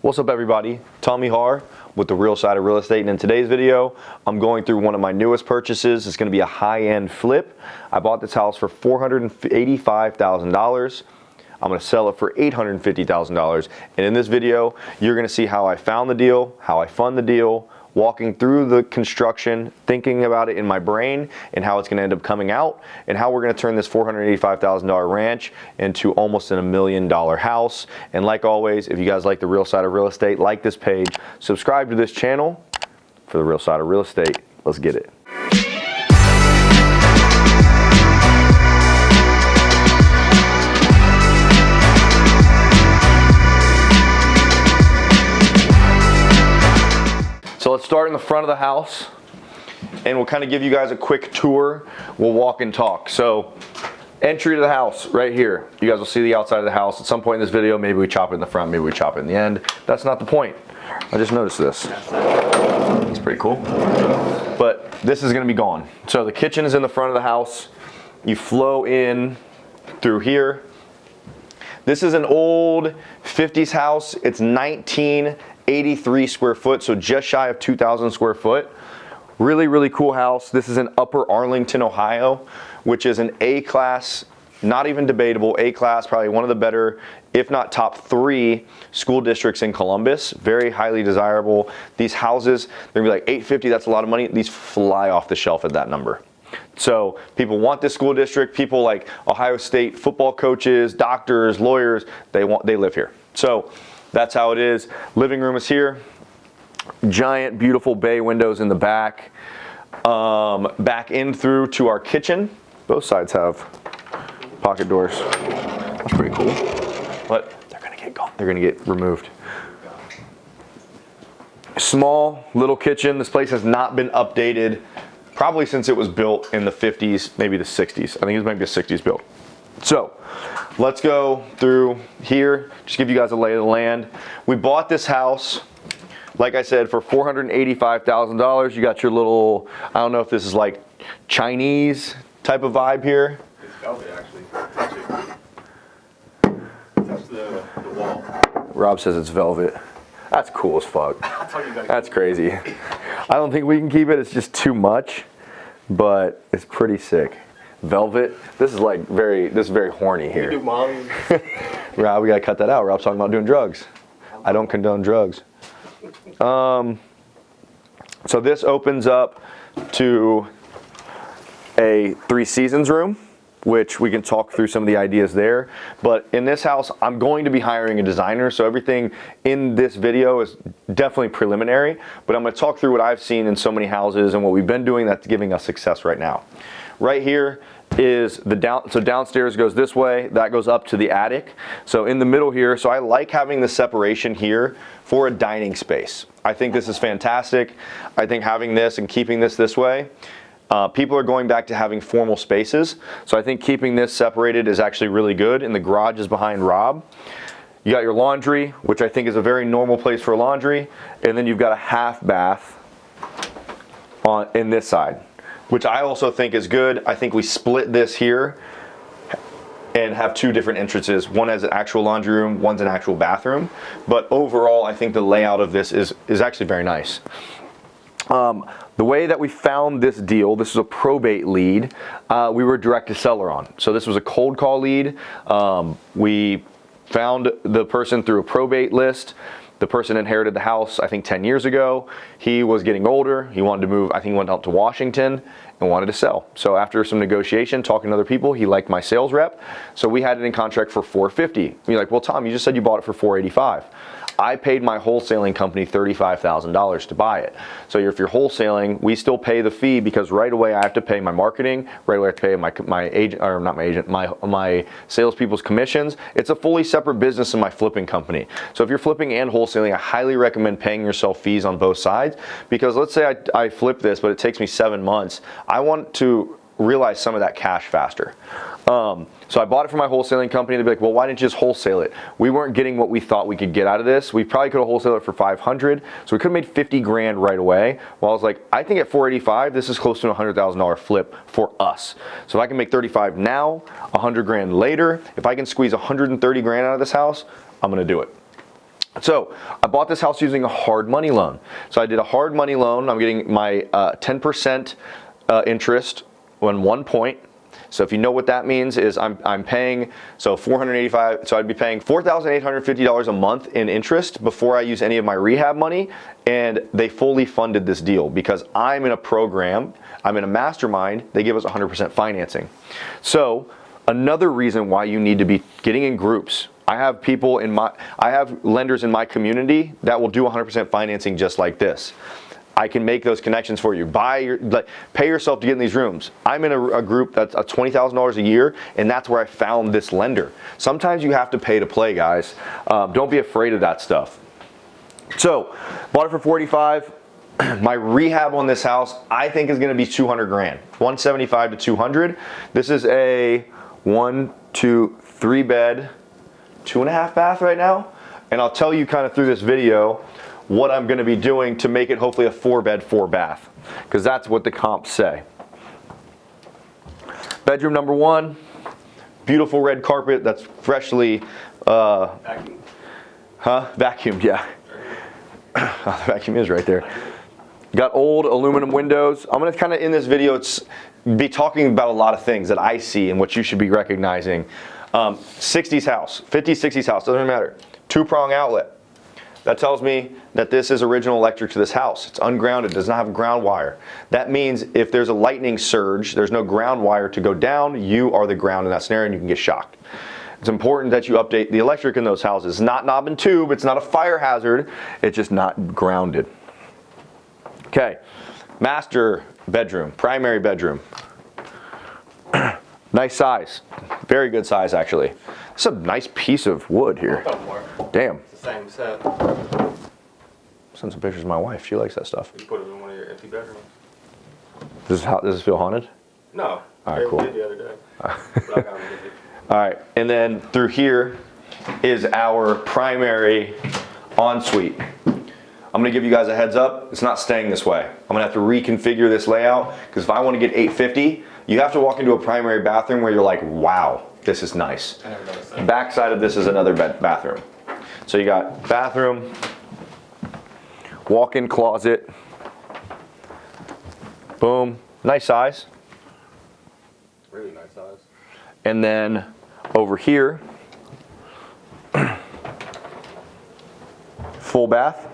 What's up everybody, Tommy Haar with The Real Side of Real Estate, and in today's video I'm going through one of my newest purchases. It's going to be a high-end flip. I bought this house for $485,000. I'm going to sell it for $850,000, and in this video you're going to see how I found the deal, how I fund the deal, walking through the construction, thinking about it in my brain and how it's going to end up coming out, and how we're going to turn this $485,000 ranch into almost $1 million house. And like always, if you guys like The Real Side of Real Estate, like this page, subscribe to this channel for The Real Side of Real Estate. Let's get it. So let's start in the front of the house, and we'll kind of give you guys a quick tour. We'll walk and talk. So entry to the house right here. You guys will see the outside of the house. At some point in this video, maybe we chop it in the front, maybe we chop it in the end. That's not the point. I just noticed this. It's pretty cool. But this is gonna be gone. So the kitchen is in the front of the house. You flow in through here. This is an old 50s house. It's 1983 square foot, so just shy of 2,000 square foot. Really, really cool house. This is in Upper Arlington, Ohio, which is an A-class, not even debatable, A-class, probably one of the better, if not top 3 school districts in Columbus. Very highly desirable. These houses, they're gonna be like $850, that's a lot of money. These fly off the shelf at that number. So people want this school district. People like Ohio State football coaches, doctors, lawyers, they live here. So that's how it is. Living room is here. Giant, beautiful bay windows in the back. Back in through to our kitchen. Both sides have pocket doors. That's pretty cool. But they're gonna get gone. They're gonna get removed. Small little kitchen. This place has not been updated probably since it was built in the 50s, maybe the 60s. I think it was maybe the 60s built. So let's go through here, just give you guys a lay of the land. We bought this house, like I said, for $485,000. You got your little, I don't know if this is like Chinese type of vibe here. It's velvet actually. Touch the wall. Rob says it's velvet. That's cool as fuck. That's crazy. I don't think we can keep it, it's just too much, but it's pretty sick. Velvet. This is like very horny here. You do Molly. Rob, we gotta cut that out. Rob's talking about doing drugs. I don't condone drugs. So this opens up to a 3 seasons room, which we can talk through some of the ideas there. But in this house, I'm going to be hiring a designer, so everything in this video is definitely preliminary, but I'm gonna talk through what I've seen in so many houses and what we've been doing that's giving us success right now. Right here is the so downstairs goes this way, that goes up to the attic. So in the middle here, so I like having the separation here for a dining space. I think this is fantastic. I think having this and keeping this way, people are going back to having formal spaces. So I think keeping this separated is actually really good, and the garage is behind Rob. You got your laundry, which I think is a very normal place for laundry, and then you've got a half bath in this side, which I also think is good. I think we split this here and have 2 different entrances. One has an actual laundry room, one's an actual bathroom. But overall, I think the layout of this is actually very nice. The way that we found this deal, this is a probate lead, we were direct to seller on. So this was a cold call lead. We found the person through a probate list. The person inherited the house, I think 10 years ago. He was getting older. He wanted to move, I think he went out to Washington and wanted to sell. So after some negotiation, talking to other people, he liked my sales rep. So we had it in contract for $450. You're like, well, Tom, you just said you bought it for $485. I paid my wholesaling company $35,000 to buy it. So if you're wholesaling, we still pay the fee because right away I have to pay my marketing, right away I have to pay my agent, or not my agent, my salespeople's commissions. It's a fully separate business in my flipping company. So if you're flipping and wholesaling, I highly recommend paying yourself fees on both sides, because let's say I flip this, but it takes me 7 months. I want to realize some of that cash faster. So I bought it from my wholesaling company. They'd be like, well, why didn't you just wholesale it? We weren't getting what we thought we could get out of this. We probably could have wholesaled it for $500. So we could have made 50 grand right away. Well, I was like, I think at $485, this is close to a $100,000 flip for us. So if I can make 35 now, 100 grand later, if I can squeeze 130 grand out of this house, I'm gonna do it. So I bought this house using a hard money loan. So I did a hard money loan. I'm getting my 10% interest on 1 point. So if you know what that means is I'm paying, so $485, so I'd be paying $4,850 a month in interest before I use any of my rehab money, and they fully funded this deal because I'm in a program, I'm in a mastermind, they give us 100% financing. So another reason why you need to be getting in groups. I have lenders in my community that will do 100% financing just like this. I can make those connections for you. Pay yourself to get in these rooms. I'm in a group that's $20,000 a year, and that's where I found this lender. Sometimes you have to pay to play, guys. Don't be afraid of that stuff. So, bought it for $45. My rehab on this house, I think, is going to be 200 grand, 175 to 200. This is a 1, 2, 3 bed, 2.5 bath right now, and I'll tell you kind of through this video what I'm going to be doing to make it hopefully a 4 bed, 4 bath, because that's what the comps say. Bedroom number 1, beautiful red carpet that's freshly Vacuum. vacuumed. Yeah, the vacuum is right there. Got old aluminum windows. I'm going to kind of in this video be talking about a lot of things that I see and what you should be recognizing. 60s house, 50s, 60s house, doesn't matter. 2-prong outlet. That tells me that this is original electric to this house. It's ungrounded, does not have ground wire. That means if there's a lightning surge, there's no ground wire to go down, you are the ground in that scenario and you can get shocked. It's important that you update the electric in those houses. It's not knob and tube, it's not a fire hazard, it's just not grounded. Okay, master bedroom, primary bedroom. Nice size, very good size actually. It's a nice piece of wood here. Damn. It's the same set. Send some pictures of my wife. She likes that stuff. You put it in one of your empty bedrooms. Does this feel haunted? No. All right, They cool. did the other day. But I got them to get it. All right, and then through here is our primary ensuite. I'm gonna give you guys a heads up. It's not staying this way. I'm gonna have to reconfigure this layout because if I want to get 850, you have to walk into a primary bathroom where you're like, wow, this is nice. I never noticed that. Back side of this is another bathroom. So you got bathroom, walk-in closet, boom, nice size. Really nice size. And then over here, full bath.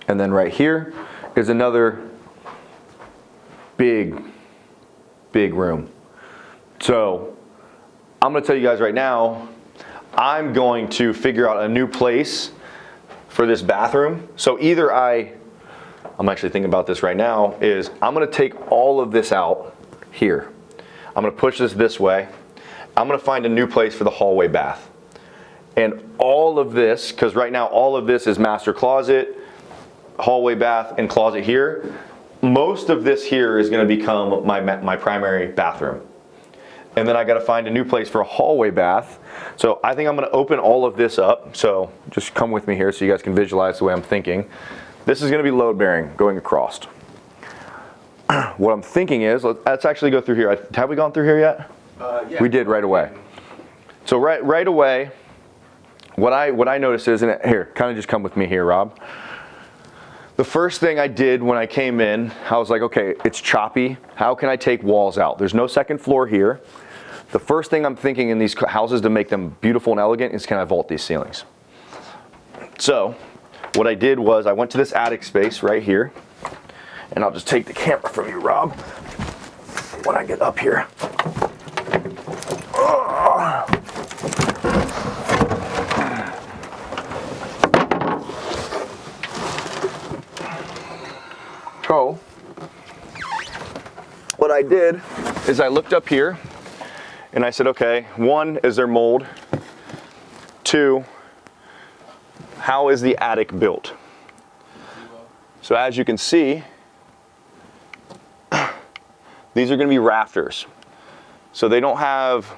And then right here is another big room. So I'm gonna tell you guys right now, I'm going to figure out a new place for this bathroom. So either I'm actually thinking about this right now, is I'm gonna take all of this out here. I'm gonna push this way. I'm gonna find a new place for the hallway bath. And all of this, because right now all of this is master closet, hallway bath, and closet here. Most of this here is gonna become my primary bathroom. And then I gotta find a new place for a hallway bath. So I think I'm gonna open all of this up. So just come with me here so you guys can visualize the way I'm thinking. This is gonna be load bearing going across. What I'm thinking is, let's actually go through here. Have we gone through here yet? Yeah. We did right away. So right away, what I noticed is, and here, kind of just come with me here, Rob. The first thing I did when I came in, I was like, okay, it's choppy. How can I take walls out? There's no second floor here. The first thing I'm thinking in these houses to make them beautiful and elegant is, can I vault these ceilings? So what I did was I went to this attic space right here, and I'll just take the camera from you, Rob, when I get up here. So what I did is I looked up here and I said, okay, 1, is there mold? 2, how is the attic built? So as you can see, these are going to be rafters. So they don't have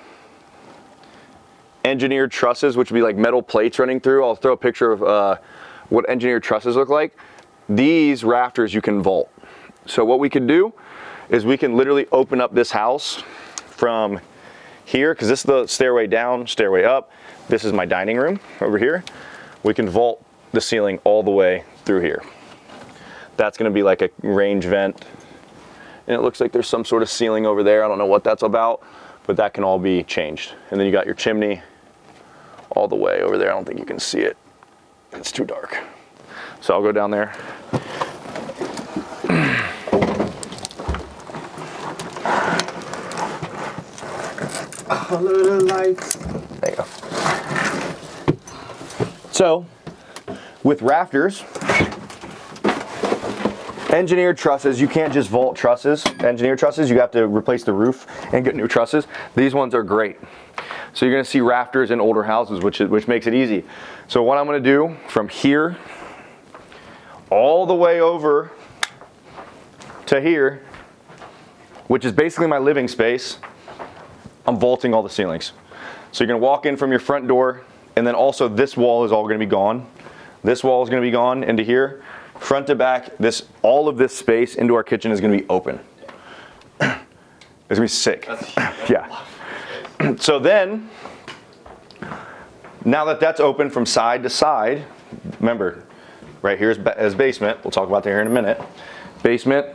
engineered trusses, which would be like metal plates running through. I'll throw a picture of what engineered trusses look like. These rafters you can vault. So what we could do is we can literally open up this house from here, because this is the stairway down, stairway up. This is my dining room over here. We can vault the ceiling all the way through here. That's gonna be like a range vent. And it looks like there's some sort of ceiling over there. I don't know what that's about, but that can all be changed. And then you got your chimney all the way over there. I don't think you can see it. It's too dark. So I'll go down there. Follow the lights. There you go. So, with rafters, engineered trusses, you can't just vault trusses. Engineered trusses, you have to replace the roof and get new trusses. These ones are great. So you're gonna see rafters in older houses, which makes it easy. So what I'm gonna do from here all the way over to here, which is basically my living space, I'm vaulting all the ceilings. So you're gonna walk in from your front door, and then also this wall is all gonna be gone. This wall is gonna be gone into here. Front to back, all of this space into our kitchen is gonna be open. It's gonna be sick. Yeah. So then, now that that's open from side to side, remember, right here is basement. We'll talk about that here in a minute. Basement.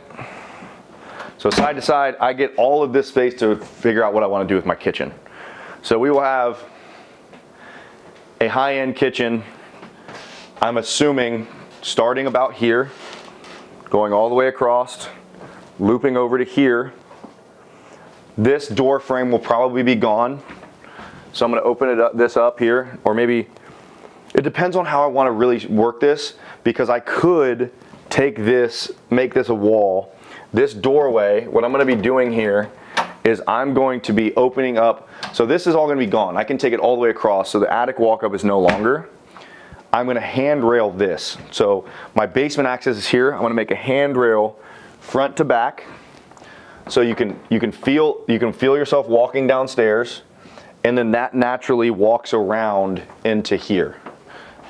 So side to side, I get all of this space to figure out what I want to do with my kitchen. So we will have a high-end kitchen, I'm assuming starting about here, going all the way across, looping over to here. This door frame will probably be gone. So I'm going to open this up here, or maybe, it depends on how I want to really work this, because I could take this, make this a wall. This doorway, what I'm going to be doing here is I'm going to be opening up, so this is all going to be gone. I can take it all the way across, so the attic walk-up is no longer. I'm going to handrail this. So my basement access is here. I'm going to make a handrail front to back, so you can feel yourself walking downstairs, and then that naturally walks around into here,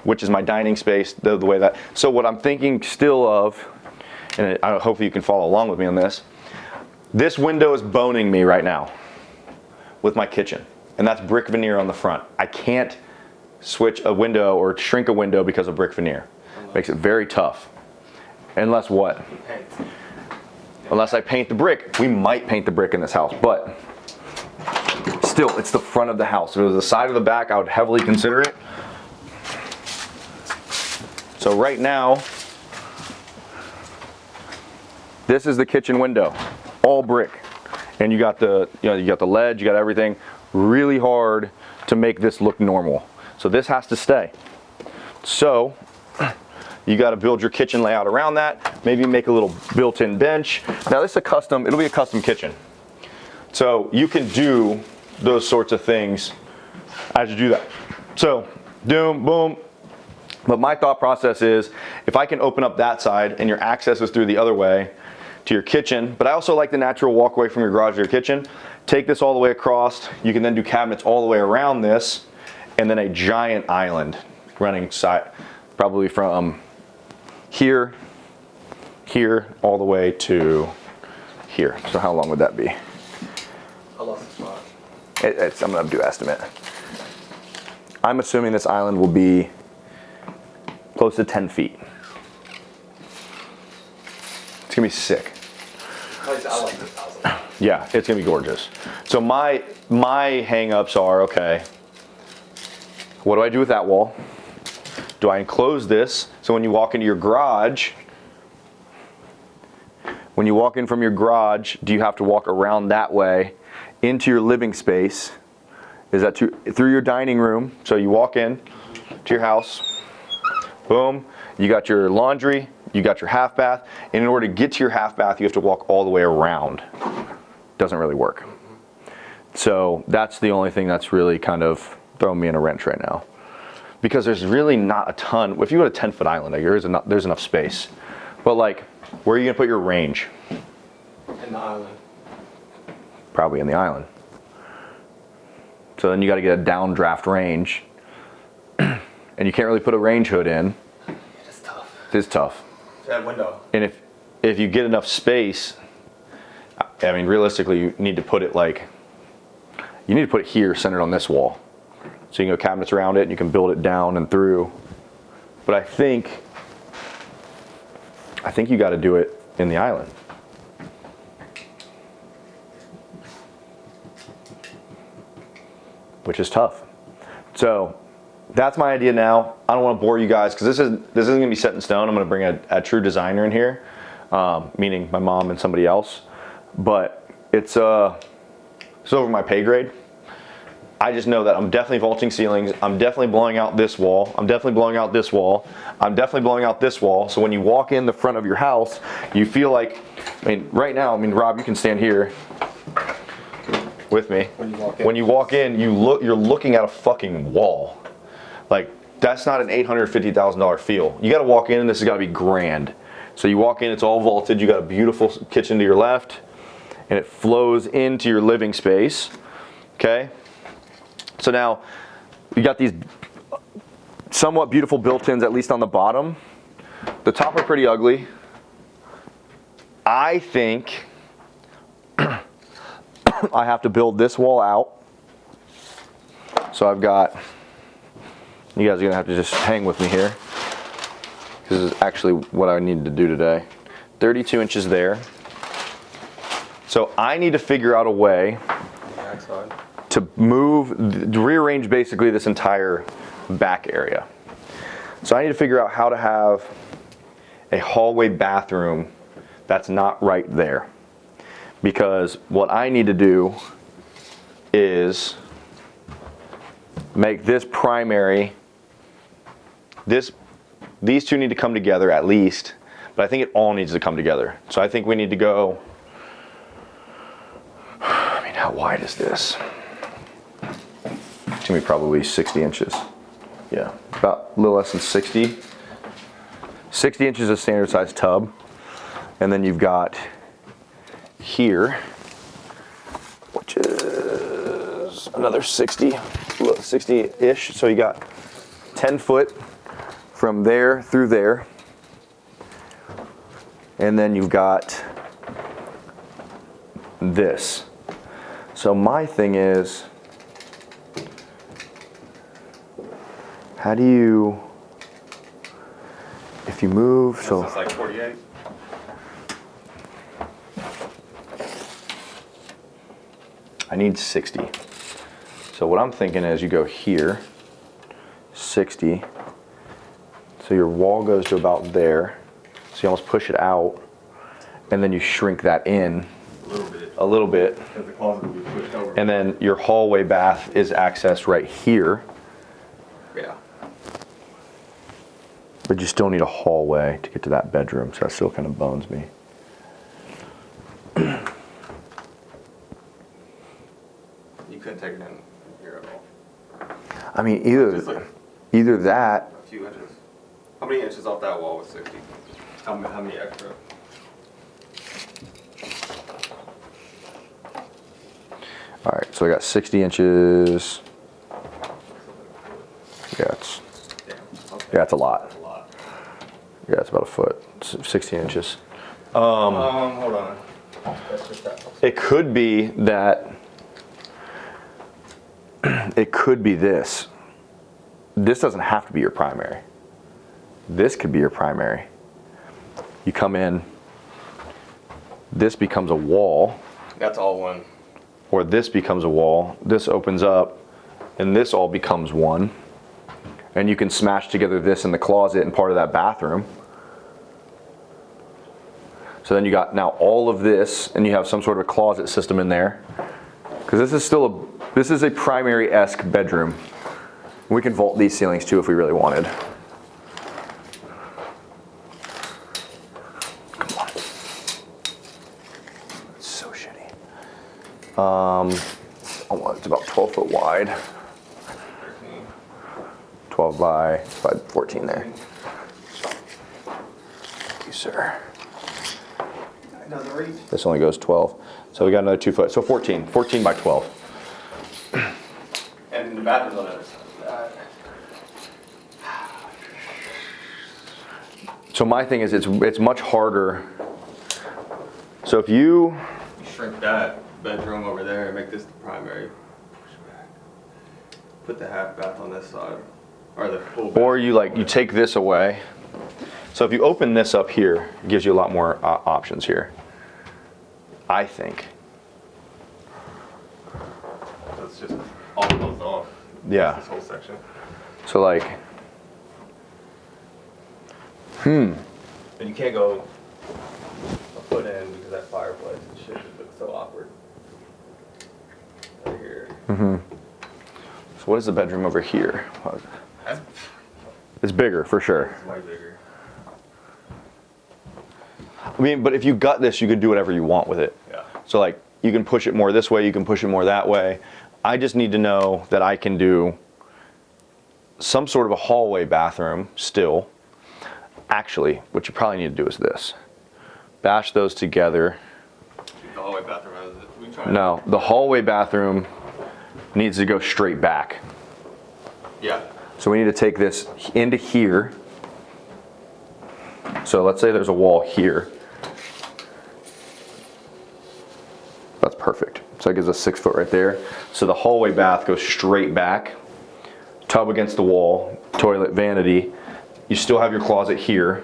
which is my dining space. The way that. So what I'm thinking still of, and hopefully you can follow along with me on this. This window is boning me right now with my kitchen, and that's brick veneer on the front. I can't switch a window or shrink a window because of brick veneer. Makes it very tough. Unless what? Unless I paint the brick. We might paint the brick in this house, but still, it's the front of the house. If it was the side or the back, I would heavily consider it. So right now, this is the kitchen window, all brick, and you got the ledge, you got everything. Really hard to make this look normal. So this has to stay. So you got to build your kitchen layout around that. Maybe make a little built-in bench. Now this is it'll be a custom kitchen. So you can do those sorts of things as you do that. So doom, boom. But my thought process is, if I can open up that side and your access is through the other way to your kitchen, but I also like the natural walkway from your garage to your kitchen, take this all the way across. You can then do cabinets all the way around this, and then a giant island running side, probably from here, all the way to here. So how long would that be? I lost the spot. I'm gonna do estimate. I'm assuming this island will be close to 10 feet. It's gonna be sick. I like this house. Yeah, it's gonna be gorgeous. So my hang-ups are, okay, what do I do with that wall? Do I enclose this so when you walk into your garage, when you walk in from your garage, do you have to walk around that way into your living space? Is that through your dining room? So you walk in to your house, boom, you got your laundry, you got your half bath, and in order to get to your half bath, you have to walk all the way around. Doesn't really work. So that's the only thing that's really kind of throwing me in a wrench right now. Because there's really not a ton. If you go to 10-foot island, there's enough space. But like, where are you gonna put your range? In the island. Probably in the island. So then you gotta get a downdraft range. And you can't really put a range hood in. It's tough. It is tough. That window. And if you get enough space, I mean, realistically, you need to put it here centered on this wall. So you can go cabinets around it and you can build it down and through. But I think you got to do it in the island. Which is tough. So that's my idea now. I don't want to bore you guys because this isn't going to be set in stone. I'm going to bring a true designer in here, meaning my mom and somebody else. But it's over my pay grade. I just know that I'm definitely vaulting ceilings. I'm definitely blowing out this wall. I'm definitely blowing out this wall. I'm definitely blowing out this wall. So when you walk in the front of your house, you feel like, I mean, right now, I mean, Rob, you can stand here with me. When you walk in, you're looking at a fucking wall. Like, that's not an $850,000 feel. You got to walk in and this has got to be grand. So you walk in, it's all vaulted. You got a beautiful kitchen to your left and it flows into your living space. Okay. So now you got these somewhat beautiful built-ins, at least on the bottom. The top are pretty ugly. I think I have to build this wall out. So I've got, you guys are gonna have to just hang with me here. This is actually what I needed to do today. 32 inches there. So I need to figure out a way to rearrange basically this entire back area. So I need to figure out how to have a hallway bathroom that's not right there. Because what I need to do is make this primary, these two need to come together at least, but I think it all needs to come together. So I think we need to go, I mean, how wide is this? It's gonna be probably 60 inches. Yeah, about a little less than 60. 60 inches of standard size tub. And then you've got here, which is another 60-ish. So you got 10 foot from there through there. And then you've got this. So my thing is, how do you, if you move, so Sounds like 48. I need 60. So what I'm thinking is you go here, 60. So your wall goes to about there. So you almost push it out, and then you shrink that in a little bit. Because the closet will be pushed over. And then your hallway bath is accessed right here. Yeah. But you still need a hallway to get to that bedroom, so that still kind of bones me. You couldn't take it in here at all. I mean, Just like either that. a few inches. How many inches off that wall was 60? How many extra? All right, so I got 60 inches. Yeah, it's a lot. That's a lot. Yeah, it's about a foot, 16 inches. Hold on. That's just that. It could be that, it could be this. This doesn't have to be your primary. This could be your primary. You come in, this becomes a wall, That's all one. or this becomes a wall, this opens up, and this all becomes one. And you can smash together this in the closet and part of that bathroom. So then you got now all of this, and you have some sort of a closet system in there. Because this is a primary-esque bedroom. We can vault these ceilings too if we really wanted. Come on. It's so shitty. It's about 12 foot wide. 12 by 14 there. Thank you, sir. It doesn't reach. This only goes 12. So we got another 2 foot. So 14 by 12. And the bathroom's on the other side of that. So my thing is it's much harder. So if you shrink that bedroom over there and make this the primary. Push back. Put the half bath on this side, or the full. Or you take this away. So if you open this up here, it gives you a lot more options here. I think. Let's just all closed off. Yeah. This whole section. So like, And you can't go a foot in because that fireplace and shit just looks so awkward. Right here. So what is the bedroom over here? That's It's bigger for sure. way bigger. I mean, but if you gut this, you can do whatever you want with it. Yeah. So like, you can push it more this way, you can push it more that way. I just need to know that I can do some sort of a hallway bathroom still. Actually, what you probably need to do is this. Bash those together. The hallway bathroom has it. We try. No, the hallway bathroom needs to go straight back. Yeah. So we need to take this into here. So let's say there's a wall here. That's perfect. So that gives us 6 foot right there. So the hallway bath goes straight back. Tub against the wall, toilet, vanity. You still have your closet here.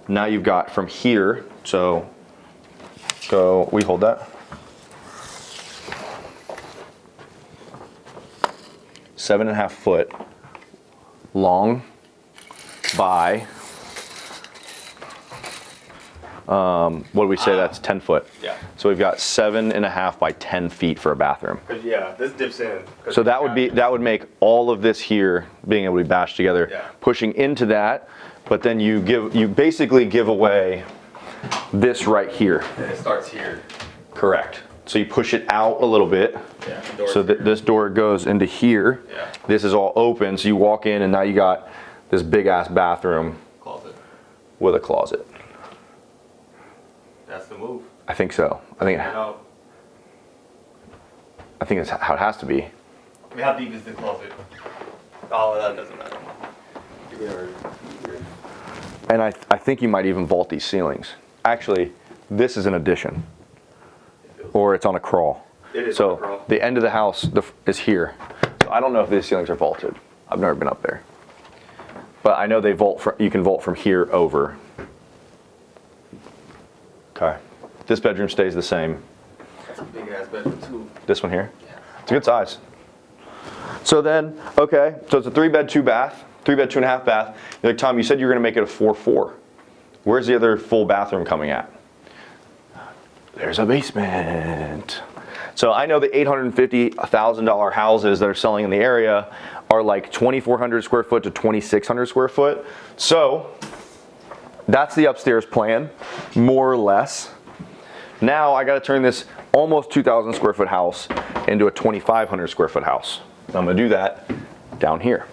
Now you've got from here, so we hold that. 7.5 foot long by, what do we say, that's 10 foot. Yeah. So we've got 7.5 by 10 feet for a bathroom. Cause yeah, this dips in. So that would make all of this here being able to be bashed together, Yeah. pushing into that, but then you basically give away this right here. And it starts here. Correct. So you push it out a little bit. Yeah. the door's So here. this door goes into here. Yeah. This is all open, so you walk in and now you got this big ass bathroom Closet. with a closet. That's the move. I think so. I think Out. that's how it has to be. I mean, how deep is the closet? Oh, that doesn't matter. Here. And I think you might even vault these ceilings. Actually, this is an addition, or it's on a crawl. It is So on a crawl. the end of the house is here. So I don't know if these ceilings are vaulted. I've never been up there, but I know they vault. You can vault from here over. Okay. This bedroom stays the same. That's a big ass bedroom too. This one here. Yeah. It's a good size. So then, okay, so it's a 3-bed, 2-bath, 3-bed, 2.5 bath. You're like, Tom, you said you were gonna make it a 4-4. Where's the other full bathroom coming at? There's a basement. So I know the $850,000 houses that are selling in the area are like 2,400 square foot to 2,600 square foot. So that's the upstairs plan, more or less. Now I gotta turn this almost 2,000 square foot house into a 2,500 square foot house. I'm gonna do that down here.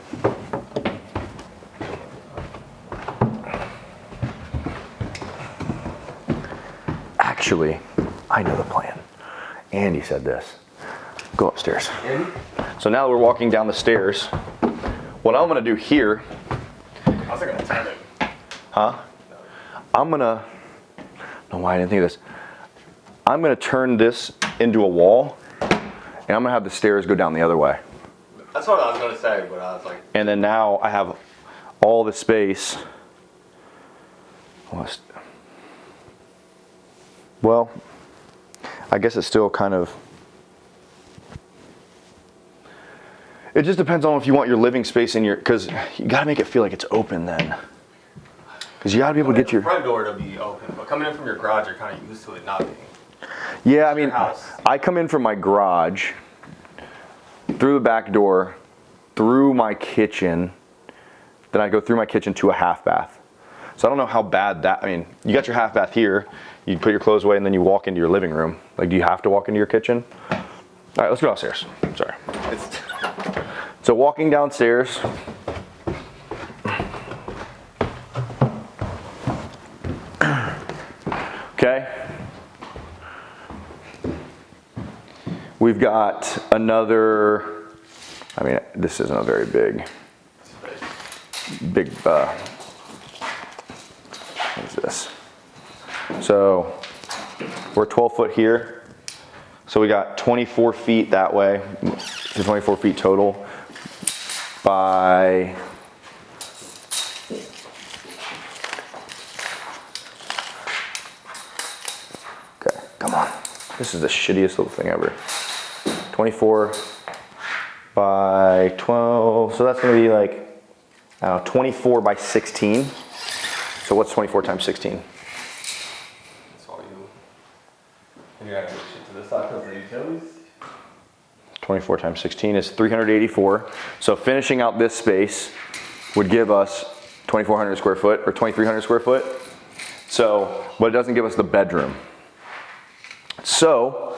Actually, I know the plan. Andy said this. Go upstairs. Andy? So now we're walking down the stairs. What I'm gonna do here, I was gonna turn it. I'm gonna, no, why I didn't think of this. I'm gonna turn this into a wall, and I'm gonna have the stairs go down the other way. That's what I was gonna say, but I was like, And then now I have all the space. Well, I guess it's still kind of, it just depends on if you want your living space in your, because you gotta make it feel like it's open then. Because you gotta be able to get the your, front door to be open, but coming in from your garage, you're kind of used to it not being. yeah, I mean, house. I come in from my garage, through the back door, through my kitchen, then I go through my kitchen to a half bath. So I don't know how bad that, I mean, you got your half bath here, you put your clothes away and then you walk into your living room. Like, do you have to walk into your kitchen? All right, let's go downstairs. Sorry. It's So walking downstairs, okay. We've got another, I mean, this isn't a very big, what is this? So we're 12 foot here. So we got 24 feet that way, so 24 feet total by, okay, come on. This is the shittiest little thing ever. 24 by 12, so that's gonna be like, I don't know, 24 by 16. So what's 24 times 16? That's all you. And you gotta push it to this side because of the utilities. 24 times 16 is 384. So finishing out this space would give us 2,400 square foot or 2,300 square foot. So, but it doesn't give us the bedroom. So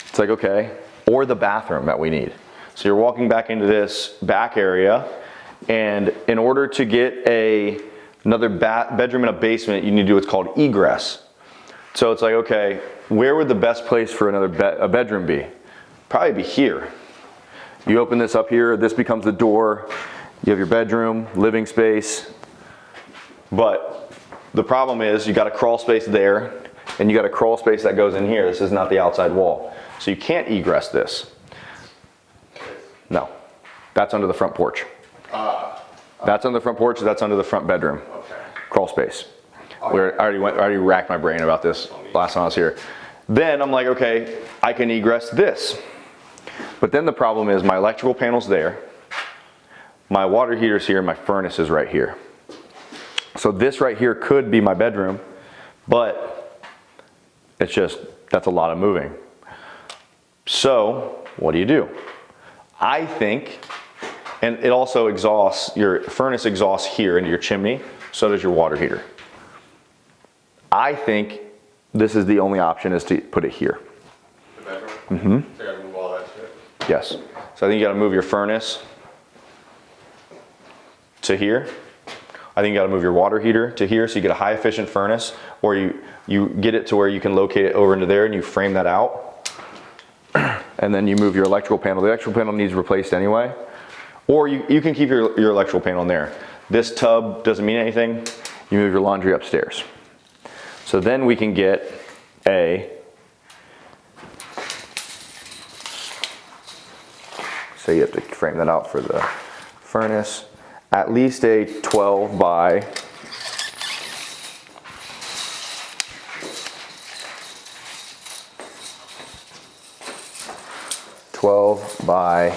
it's like, okay, or the bathroom that we need. So you're walking back into this back area, and in order to get another bedroom in a basement, you need to do what's called egress. So it's like, okay, where would the best place for a bedroom be? Probably be here. You open this up here, this becomes the door, you have your bedroom, living space. But the problem is you got a crawl space there, and you got a crawl space that goes in here. This is not the outside wall. So you can't egress this. No, that's under the front porch. That's under the front porch, that's under the front bedroom. Okay. Crawl space. I already racked my brain about this last time I was here. Then I'm like, okay, I can egress this. But then the problem is my electrical panel's there, my water heater's here, and my furnace is right here. So this right here could be my bedroom, but it's just, that's a lot of moving. So what do? I think, and it also exhausts, your furnace exhausts here into your chimney, so does your water heater. I think this is the only option, is to put it here. The bedroom? Mm-hmm. So you gotta move all that shit? Yes. So I think you gotta move your furnace to here. I think you gotta move your water heater to here so you get a high efficient furnace, or you get it to where you can locate it over into there and you frame that out. And then you move your electrical panel. The electrical panel needs replaced anyway. Or you can keep your electrical panel in there. This tub doesn't mean anything. You move your laundry upstairs. So then we can get so you have to frame that out for the furnace, at least a 12 by 12 by,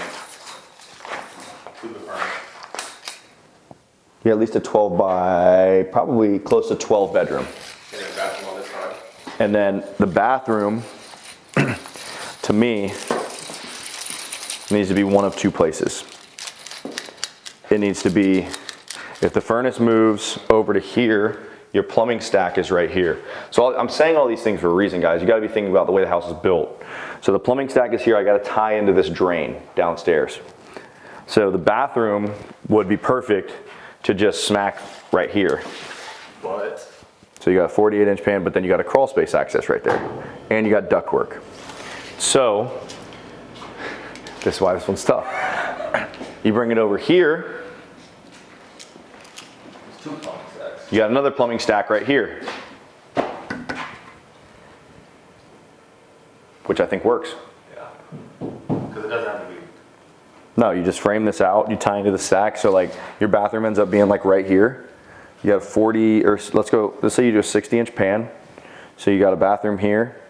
yeah, at least a 12 by, probably close to 12 bedroom. And then bathroom on this side. And then the bathroom, to me, needs to be one of two places. It needs to be, if the furnace moves over to here, your plumbing stack is right here. So I'm saying all these things for a reason, guys. You gotta be thinking about the way the house is built. So the plumbing stack is here, I gotta tie into this drain downstairs. So the bathroom would be perfect to just smack right here. But So you got a 48-inch pan, but then you got a crawl space access right there. And you got ductwork. So, this is why this one's tough. You bring it over here, it's two plumbing stacks. you got another plumbing stack right here. Which I think works. Yeah. Because it doesn't have to be. No, you just frame this out, you tie into the stack, so like your bathroom ends up being like right here. You have 40, or let's say you do a 60-inch pan. So you got a bathroom here,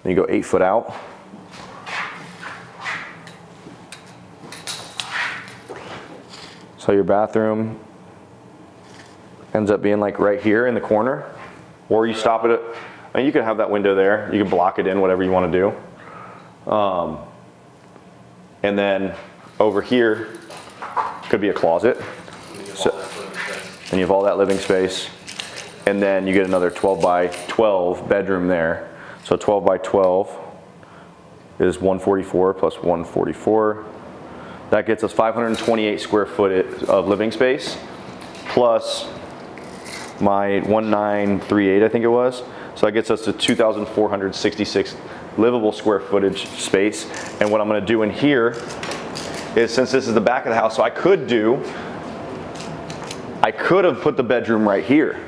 then you go 8 foot out. So your bathroom ends up being like right here in the corner, or you stop it at, I mean, you can have that window there, you can block it in, whatever you want to do. And then over here could be a closet. And you have all that living space. And then you get another 12 by 12 bedroom there. So 12 by 12 is 144 plus 144. That gets us 528 square foot of living space, plus my 1938, I think it was. So that gets us to 2,466 livable square footage space. And what I'm gonna do in here is, since this is the back of the house, so I could have put the bedroom right here,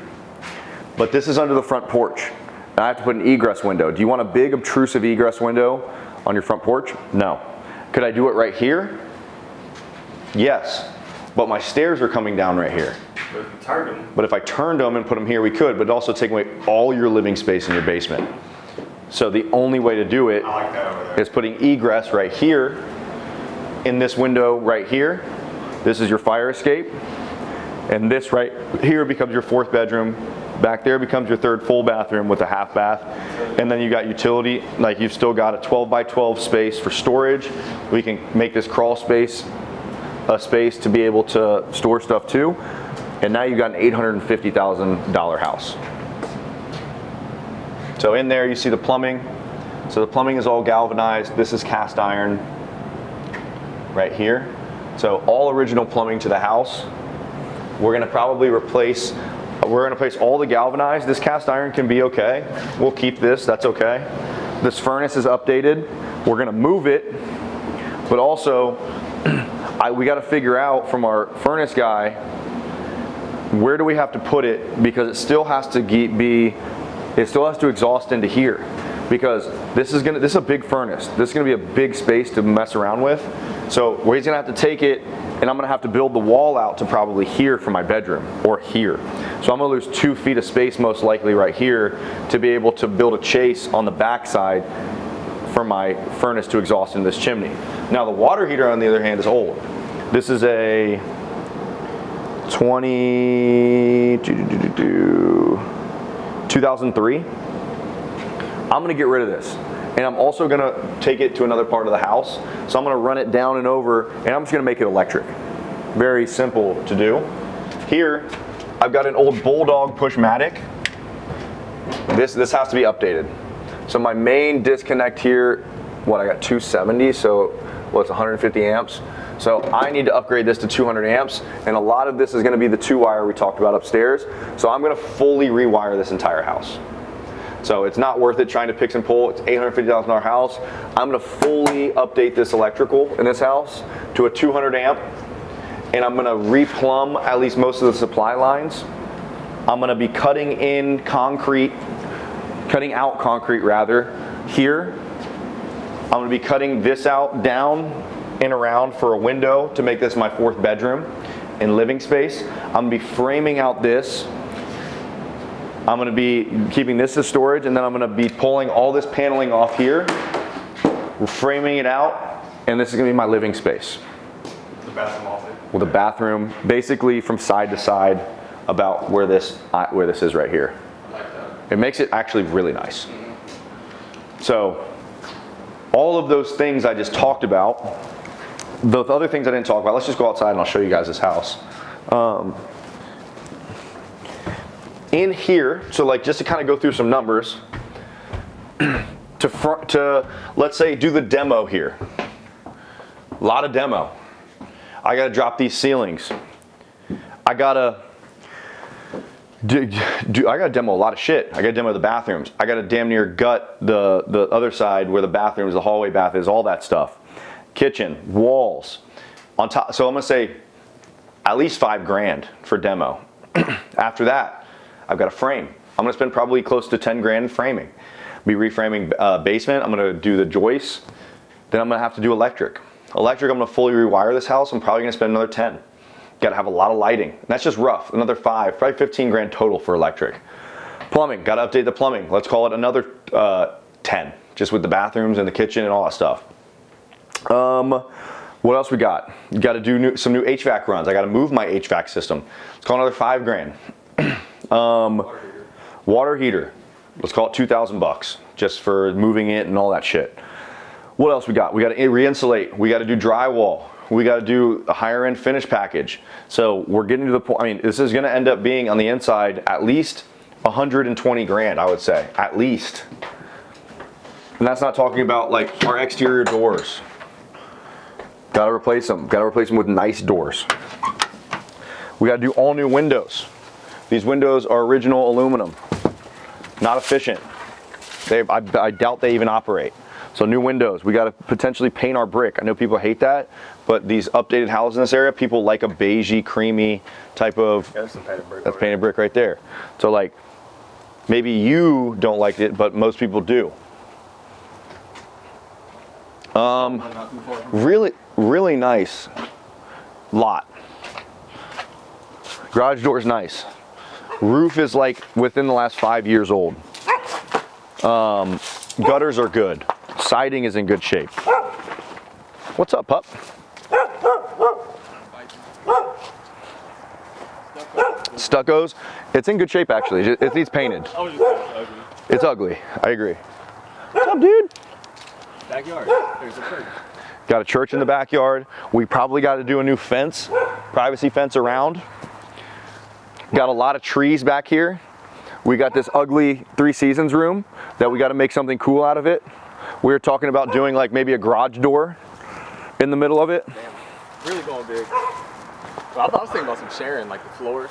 but this is under the front porch. And I have to put an egress window. Do you want a big obtrusive egress window on your front porch? No. Could I do it right here? Yes. But my stairs are coming down right here. But if you turned them, But if I turned them and put them here, we could, but also take away all your living space in your basement. So the only way to do it I like that over there. is putting egress right here in this window right here. This is your fire escape. And this right here becomes your 4th bedroom. Back there becomes your 3rd full bathroom with a half bath. And then you got utility, like you've still got a 12 by 12 space for storage. We can make this crawl space a space to be able to store stuff too. And now you've got an $850,000 house. So in there you see the plumbing. So the plumbing is all galvanized. This is cast iron right here. So all original plumbing to the house. We're gonna probably replace all the galvanized. This cast iron can be okay. We'll keep this, that's okay. This furnace is updated. We're gonna move it, but also we gotta figure out from our furnace guy, where do we have to put it? Because it still has to it still has to exhaust into here. Because this is a big furnace. This is gonna be a big space to mess around with. So he's gonna have to take it, and I'm gonna have to build the wall out to probably here for my bedroom, or here. So I'm gonna lose 2 feet of space most likely right here to be able to build a chase on the back side for my furnace to exhaust into this chimney. Now the water heater on the other hand is old. This is a 2003. I'm gonna get rid of this. And I'm also gonna take it to another part of the house. So I'm gonna run it down and over, and I'm just gonna make it electric. Very simple to do. Here, I've got an old Bulldog Pushmatic. This has to be updated. So my main disconnect here, I got 270, so it's 150 amps. So I need to upgrade this to 200 amps, and a lot of this is gonna be the 2-wire we talked about upstairs. So I'm gonna fully rewire this entire house. So it's not worth it trying to pick and pull. It's $850,000 house. I'm gonna fully update this electrical in this house to a 200 amp, and I'm gonna replumb at least most of the supply lines. I'm gonna be cutting out concrete rather, here. I'm gonna be cutting this out, down and around for a window to make this my 4th bedroom and living space. I'm gonna be framing out this. I'm gonna be keeping this as storage, and then I'm gonna be pulling all this paneling off here, framing it out, and this is gonna be my living space. The bathroom also. With a bathroom, basically from side to side, about where this is right here. I like that. It makes it actually really nice. So, all of those things I just talked about, the other things I didn't talk about, let's just go outside and I'll show you guys this house. In here, so like just to kind of go through some numbers, to let's say do the demo here. A lot of demo. I gotta drop these ceilings. I gotta demo a lot of shit. I gotta demo the bathrooms. I gotta damn near gut the other side where the bathroom is, the hallway bath is, all that stuff. Kitchen, walls. On top, so I'm gonna say at least $5 grand for demo. After that, I've got a frame. I'm gonna spend probably close to 10 grand in framing. Be reframing basement, I'm gonna do the joists. Then I'm gonna have to do electric. Electric, I'm gonna fully rewire this house. I'm probably gonna spend another 10. Gotta have a lot of lighting. And that's just rough, another 5, probably 15 grand total for electric. Plumbing, gotta update the plumbing. Let's call it another 10, just with the bathrooms and the kitchen and all that stuff. What else we got? You gotta do some new HVAC runs. I gotta move my HVAC system. Let's call it another 5 grand. Water heater. Let's call it 2,000 bucks just for moving it and all that shit. What else we got? We gotta re-insulate. We gotta do drywall. We gotta do a higher end finish package. So we're getting to the point, I mean, this is gonna end up being on the inside at least 120 grand, I would say, at least. And that's not talking about like our exterior doors. Gotta replace them with nice doors. We gotta do all new windows. These windows are original aluminum, not efficient. I doubt they even operate. So new windows, we gotta potentially paint our brick. I know people hate that, but these updated houses in this area, people like a beigey, creamy type of, Yeah, that's the painted brick. that's painted brick right there. So like, maybe you don't like it, but most people do. Not too far from Really nice lot. Garage door's nice. Roof is like within the last 5 years old. Gutters are good. Siding is in good shape. What's up, pup? Stuccos, it's in good shape actually. It needs painted. I was just ugly. It's ugly. I agree. What's up, dude? Backyard. There's a church. Got a church in the backyard. We probably got to do a new fence, privacy fence around. Got a lot of trees back here. We got this ugly Three Seasons room that we got to make something cool out of it. We were talking about doing like maybe a garage door in the middle of it. Damn. Really going big. Well, I was thinking about some sharing, like the floor.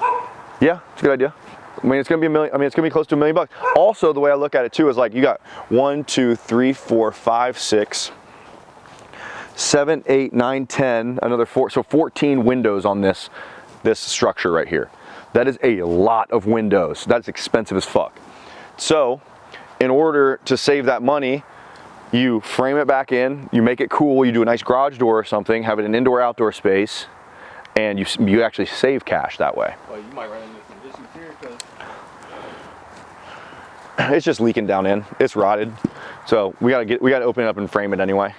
Yeah, it's a good idea. I mean, it's gonna be it's gonna be close to $1 million. Also, the way I look at it too is like you got 1, 2, 3, 4, 5, 6, 7, 8, 9, 10, another 4, so 14 windows on this structure right here. That is a lot of windows. That's expensive as fuck. So, in order to save that money, you frame it back in, you make it cool, you do a nice garage door or something, have it an indoor-outdoor space, and you actually save cash that way. Well, you might run into some issues here because It's just leaking down in. It's rotted. So we gotta open it up and frame it anyway.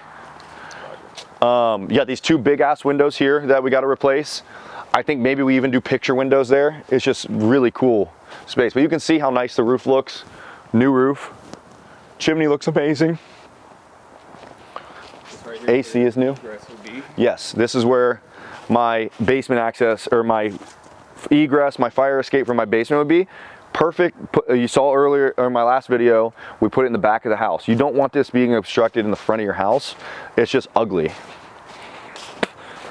You got these 2 big ass windows here that we gotta replace. I think maybe we even do picture windows there. It's just really cool space. But you can see how nice the roof looks. New roof. Chimney looks amazing. right here AC is new. egress would be. Yes, this is where my basement access, or my egress, my fire escape from my basement would be. Perfect. You saw earlier in my last video, we put it in the back of the house. You don't want this being obstructed in the front of your house. It's just ugly.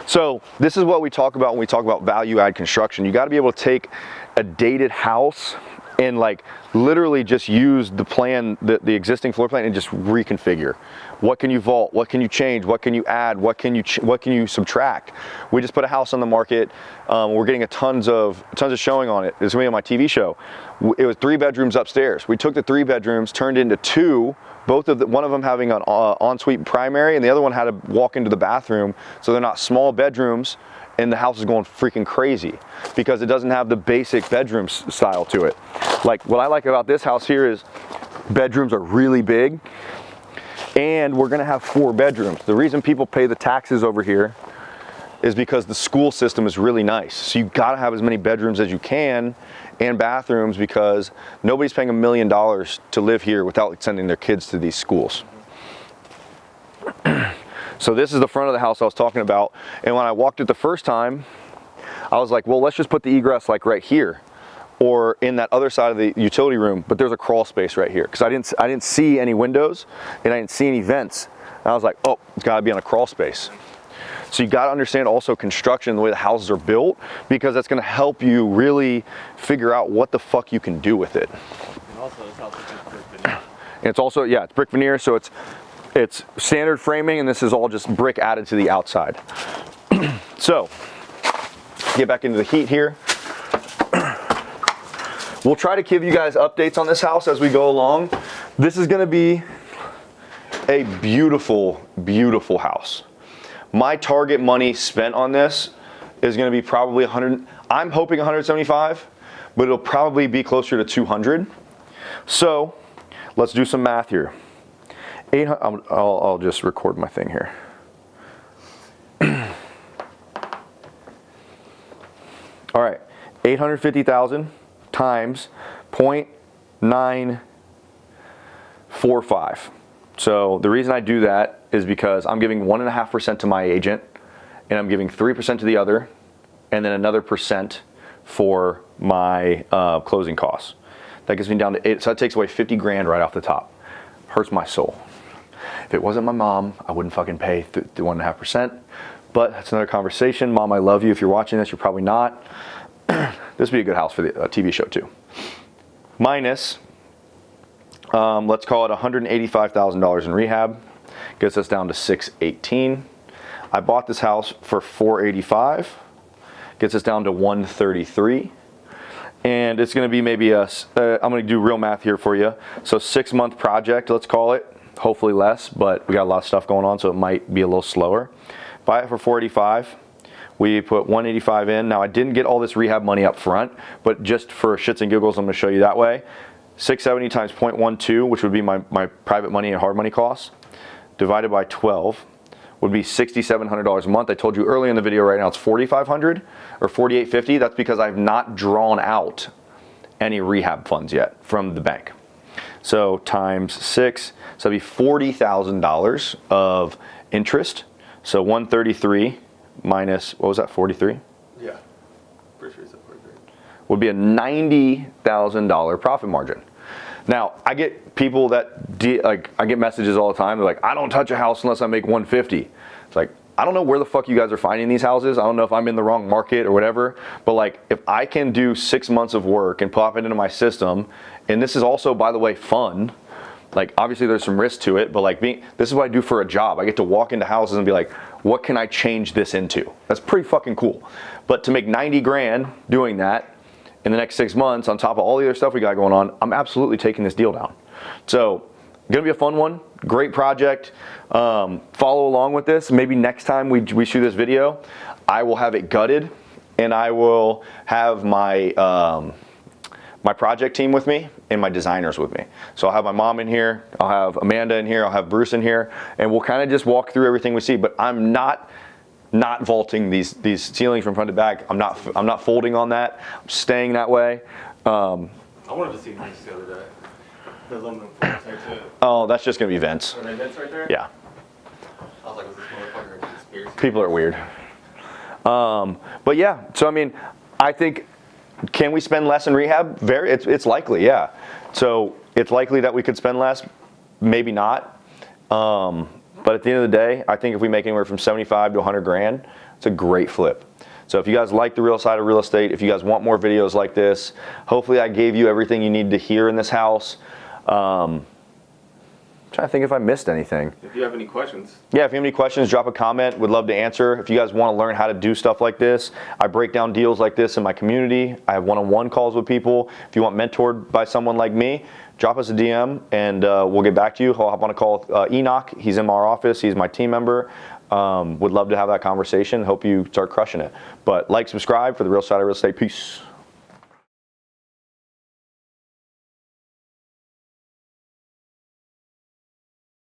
So this is what we talk about when we talk about value add construction. You got to be able to take a dated house and like literally just use the plan, the existing floor plan, and just reconfigure. What can you vault? What can you change? What can you add? What can you subtract? We just put a house on the market. We're getting tons of showing on it. It's gonna be on my TV show. It was 3 bedrooms upstairs. We took the 3 bedrooms, turned into 2. One of them having an ensuite primary, and the other one had to walk into the bathroom. So they're not small bedrooms, and the house is going freaking crazy because it doesn't have the basic bedroom style to it. Like what I like about this house here is bedrooms are really big, and we're gonna have 4 bedrooms. The reason people pay the taxes over here is because the school system is really nice. So you gotta have as many bedrooms as you can and bathrooms, because nobody's paying $1 million to live here without sending their kids to these schools. So this is the front of the house I was talking about. And when I walked it the first time, I was like, well, let's just put the egress like right here or in that other side of the utility room, but there's a crawl space right here because I didn't see any windows and I didn't see any vents. And I was like, oh, it's gotta be on a crawl space. So you got to understand also construction, the way the houses are built, because that's going to help you really figure out what the fuck you can do with it. And also this house is just brick veneer. And it's also, yeah, it's brick veneer, so it's standard framing, and this is all just brick added to the outside. So, get back into the heat here. We'll try to give you guys updates on this house as we go along. This is going to be a beautiful, beautiful house. My target money spent on this is going to be probably 100. I'm hoping 175, but it'll probably be closer to 200. So let's do some math here. I'll just record my thing here. All right, 850,000 times 0.945. So the reason I do that is because I'm giving 1.5% to my agent, and I'm giving 3% to the other, and then another percent for my closing costs. That gets me down to 8. So that takes away 50 grand right off the top. Hurts my soul. If it wasn't my mom, I wouldn't fucking pay the 1.5%. But that's another conversation. Mom, I love you. If you're watching this, you're probably not. This would be a good house for the TV show too. Minus, let's call it $185,000 in rehab. Gets us down to $618,000. I bought this house for $485,000. Gets us down to $133,000. And it's going to be maybe I'm going to do real math here for you. So 6-month project, let's call it. hopefully less, but we got a lot of stuff going on, so it might be a little slower. Buy it for $485. We put $185 in. Now I didn't get all this rehab money up front, but just for shits and giggles, I'm gonna show you that way. 670 times 0.12, which would be my private money and hard money costs, divided by 12 would be $6,700 a month. I told you earlier in the video, right now it's $4,500 or $4,850. That's because I've not drawn out any rehab funds yet from the bank. So times 6, so that'd be $40,000 of interest. So 133 minus, what was that, 43? Yeah. Pretty sure it's a 43. Would be a $90,000 profit margin. Now, I get people that, I get messages all the time. They're like, I don't touch a house unless I make 150. It's like, I don't know where the fuck you guys are finding these houses. I don't know if I'm in the wrong market or whatever. But like, if I can do 6 months of work and pop it into my system, and this is also, by the way, fun. Like, obviously there's some risk to it, but like this is what I do for a job. I get to walk into houses and be like, what can I change this into? That's pretty fucking cool. But to make 90 grand doing that in the next 6 months, on top of all the other stuff we got going on, I'm absolutely taking this deal down. So, gonna be a fun one, great project. Follow along with this. Maybe next time we shoot this video, I will have it gutted, and I will have my my project team with me and my designers with me. So I'll have my mom in here, I'll have Amanda in here, I'll have Bruce in here, and we'll kind of just walk through everything we see. But I'm not vaulting these ceilings from front to back. I'm not folding on that. I'm staying that way. I wanted to see this the other day. The aluminum foils next to it. Oh, that's just gonna be vents. Are they vents right there? Yeah. I was like, was this motherfucker a conspiracy? People are weird. But yeah, so I mean, I think, can we spend less in rehab? It's likely, yeah. So it's likely that we could spend less, maybe not. But at the end of the day, I think if we make anywhere from 75 to 100 grand, it's a great flip. So if you guys like the real side of real estate, if you guys want more videos like this, hopefully I gave you everything you need to hear in this house. I'm trying to think if I missed anything. If you have any questions. Yeah, if you have any questions, drop a comment. Would love to answer. If you guys want to learn how to do stuff like this, I break down deals like this in my community. I have one-on-one calls with people. If you want mentored by someone like me, drop us a DM and we'll get back to you. I'll hop on a call with Enoch. He's in our office. He's my team member. Would love to have that conversation. Hope you start crushing it. But like, subscribe for the real side of real estate. Peace.